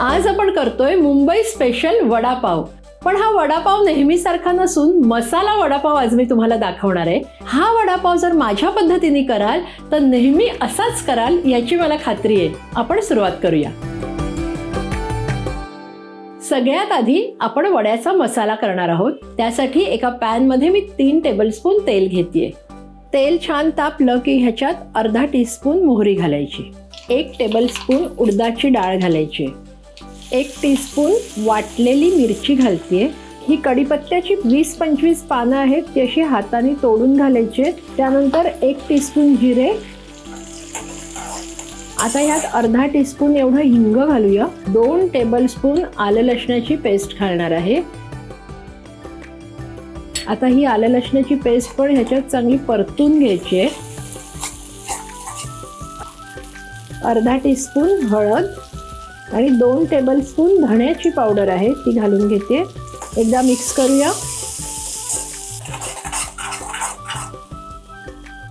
आज आपण करतोय मुंबई स्पेशल वडापाव. पण हा वडापाव नेहमीसारखा नसून मसाला वडापाव आज मी तुम्हाला दाखवणार आहे. हा वडापाव जर माझ्या पद्धतीने कराल तर नेहमी असाच कराल याची मला खात्री आहे. आपण सुरुवात करूया. सगळ्यात आधी आपण वड्याचा मसाला करणार आहोत. त्यासाठी एका पॅन मध्ये मी 3 टेबलस्पून तेल घेतेय. तेल छान तापलं की ह्याच्यात अर्धा टीस्पून मोहरी घालायची, 1 टेबलस्पून उडदाची डाळ घालायची, 1 टीस्पून वाटलेली मिरची घालतेय. ही कढीपत्त्याची 20-25 पानं आहेत, ती अशी हाताने तोडून घालायची. त्यानंतर 1 टीस्पून जिरे. आता यात अर्धा टीस्पून एवढं हिंग घालूया. 2 टेबलस्पून आलं लसणाची पेस्ट घालणार आहे. आता ही आलं लसणाची पेस्ट पण ह्याच्यात चांगली परतून घ्यायची आहे. अर्धा टीस्पून हळद आणि 2 टेबलस्पून धण्याची पावडर आहे, ती घालून घेते. एकदा मिक्स करूया.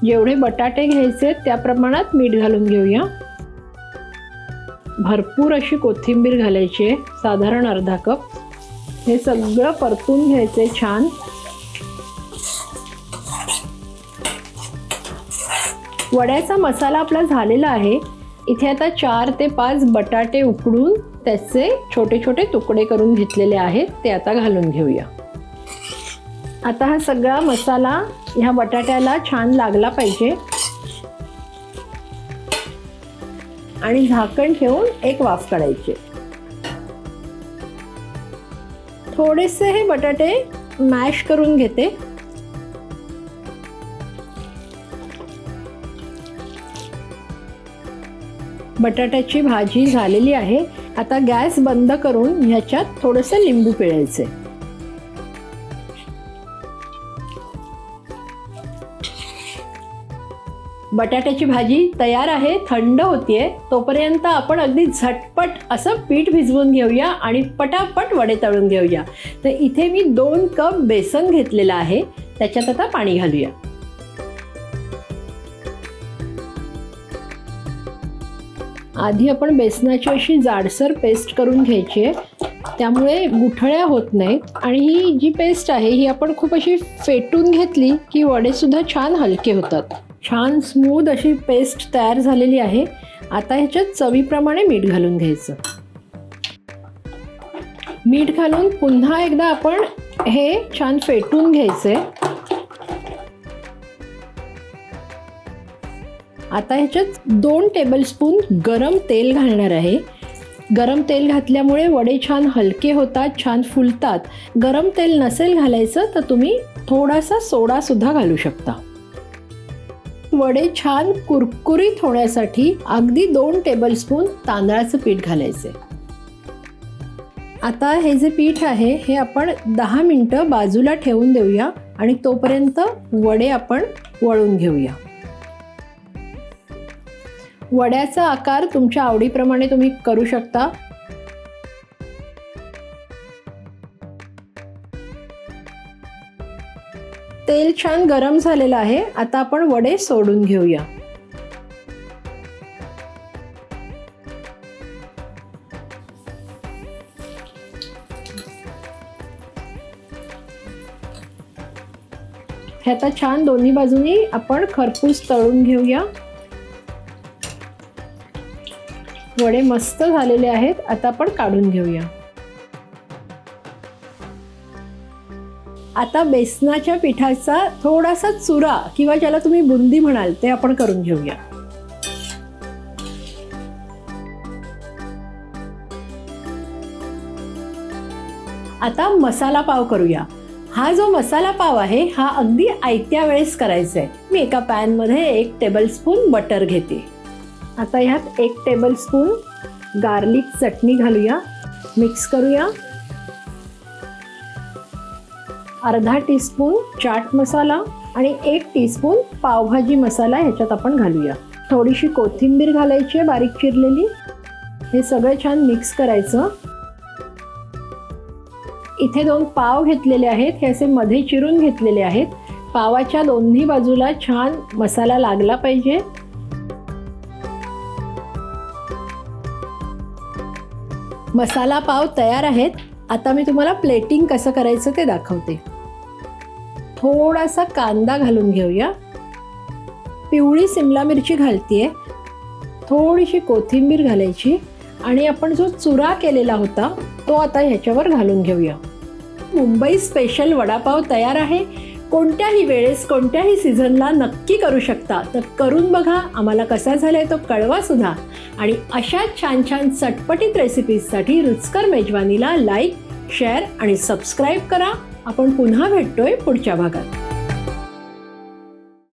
जेवढे बटाटे घ्यायचे त्या प्रमाणात मीठ घालून घेऊया. भरपूर अशी कोथिंबीर घालायची आहे, साधारण अर्धा कप. हे सगळं परतून घ्यायचे छान. वड्याचा मसाला आपला झालेला आहे. इथे आता 4 ते 5 बटाटे उकडून त्याचे छोटे छोटे तुकडे करून घेतलेले आहेत, ते आता घालून घेऊया. आता हा सगळा मसाला ह्या बटाट्याला छान लागला पाहिजे आणि झाकण ठेवून एक वाफ काढायची. थोडेसे हे बटाटे मॅश करून घेते. बटाट्याची भाजी झालेली आहे. आता गॅस बंद करून ह्याच्यात थोडंसं लिंबू पिळायचे. बटाट्याची भाजी तयार आहे, थंड होतीये. तोपर्यंत आपण अगदी झटपट असं पीठ भिजवून घेऊया आणि पटापट वडे तळून घेऊया. तर इथे मी 2 कप बेसन घेतलेलं आहे, त्याच्यात आता पाणी घालूया. आधी आपण बेसनाची अशी जाडसर पेस्ट करून घ्यायची आहे, त्यामुळे गुठळ्या होत नाहीत. आणि ही जी पेस्ट आहे ही आपण खूप अशी फेटून घेतली की वडे सुद्धा छान हलके होतात. छान स्मूथ अशी पेस्ट तयार झालेली आहे. आता ह्याच्यात चवीप्रमाणे मीठ घालून घ्यायचं. मीठ घालून पुन्हा एकदा आपण हे छान फेटून घ्यायचे. आता ह्याच्यात 2 टेबलस्पून गरम तेल घालणार आहे. गरम तेल घातल्यामुळे वडे छान हलके होतात, छान फुलतात. गरम तेल नसेल घालायचं तर तुम्ही थोडासा सोडा सुद्धा घालू शकता. वडे छान कुरकुरीत होण्यासाठी अगदी 2 टेबलस्पून तांदळाचं पीठ घालायचे. आता हे जे पीठ आहे हे आपण 10 मिनिटं बाजूला ठेवून देऊया आणि तोपर्यंत वडे आपण वळून घेऊया. वड्याचा आकार तुमच्या आवडीप्रमाणे तुम्ही करू शकता. तेल छान गरम झालेलं आहे. आता आपण वडे सोडून घेऊया. हे आता छान दोन्ही बाजूनी आपण खरपूस तळून घेऊया. वडे मस्त झालेले आहेत. आता आपण काढून घेऊया. आता बेसनाच्या पिठाचा थोडासा चुरा किंवा ज्याला तुम्ही बुंदी म्हणाल ते आपण करून घेऊया. आता मसाला पाव करूया. हा जो मसाला पाव आहे हा अगदी आयत्या वेळेस करायचा आहे. मी एका पॅन मध्ये 1 टेबलस्पून बटर घेते. आता ह्यात 1 टेबलस्पून गार्लिक चटणी घालूया. मिक्स करूया. अर्धा टीस्पून चाट मसाला आणि 1 टीस्पून पावभाजी मसाला ह्याच्यात आपण घालूया. थोडीशी कोथिंबीर घालायची आहे बारीक चिरलेली. हे सगळं छान मिक्स करायचं. इथे 2 पाव घेतलेले आहेत, हे असे मध्ये चिरून घेतलेले आहेत. पावाच्या दोन्ही बाजूला छान मसाला लागला पाहिजे. मसाला पाव तयार आहेत. आता मी तुम्हाला प्लेटिंग कसं करायचं ते दाखवते. थोडासा कांदा घालून घेऊया. पिवळी सिमला मिरची घालतीये. थोडीशी कोथिंबीर घालायची आणि आपण जो चुरा केलेला होता तो आता ह्याच्यावर घालून घेऊया. मुंबई स्पेशल वडापाव तयार आहे. कोणत्याही वेळेस कोणत्याही सीझनला नक्की करू शकता. तर करून बघा, आम्हाला कसा झालाय तो कळवा सुद्धा. आणि अशा छान छान चटपटीत रेसिपीजसाठी रुचकर मेजवानीला लाईक, शेअर आणि सबस्क्राईब करा. आपण पुन्हा भेटतोय पुढच्या भागात.